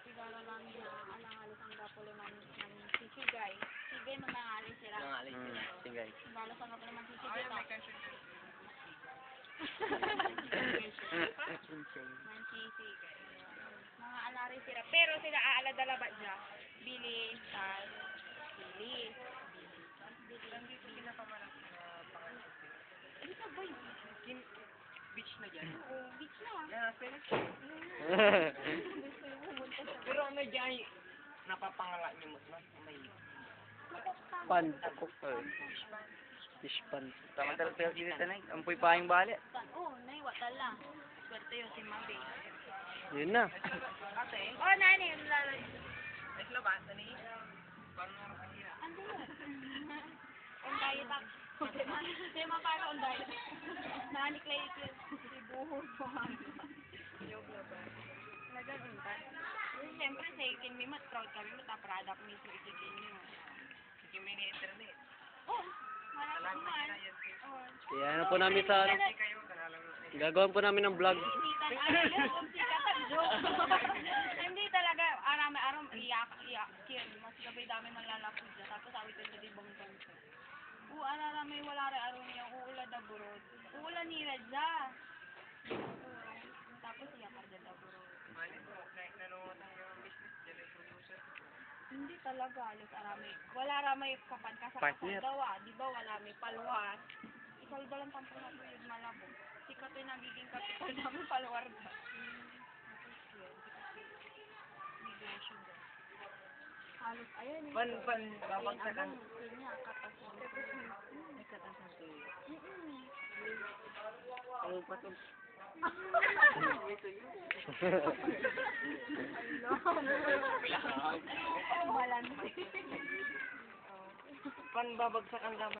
sigara lang na alangalis ang gapulo man sisigay. Sigay manangalis sila. Sigay. Balas ang gapulo man sisigay. Mansisigay. Mga alari sila. Pero sila aaladala ba dya? Bilis, bilis. Nandito pinakamalaki na pangalan. Ano ka ba yun? Beach na dyan. Oo, beach na. Yeah, pero ano dyan, napapangala niyo mo na may Pan. Fish pan. Tama talaga dito na. Ampoy pa yung bali. Oo, naiwata lang. Swerte yun si Mabi. Yun na. ate. Oh, nani, lalay. Ay, laban, nani? Parang nakakahira. Ano yun? On diet ako. Hindi mapano on diet. Nanik-lay yun. Si buhol po nga. Joke na ba? Talagang untan. Siyempre sa ikin, may mat-proud kami. Mata-product mismo ikikin nyo. Sige, may na-internet. Oh, malapit Salamat man. na yan. Oh. Kaya ano po namin sa ano. Hindi kayo, kanalang Gagawin po namin ng vlog. Hindi talaga. Joke. Hindi talaga. Aram iyak. Mas gabay dami malalapod dyan. Tapos awit yung dibang bansa. May wala rin araw niya. Uula da burod. Uula ni Reza. Tapos iyak ka da burod. Mali po, nanungutan yung business dyan ay producer. Hindi talaga. Alos arami. Wala ramay kapan kasakasal Partner. daw ah. Di ba wala may palwar. Isalda lang tampon na tuyod malabo. Sikat yung nagiging kapital namin palwar da. Tapos yun. Negosyo da. Halos ayan eh. Pan, babagsakan. Ayun niya, katasan. May katasan to. Oo, patol. Balance. Pan, babagsakan dapat.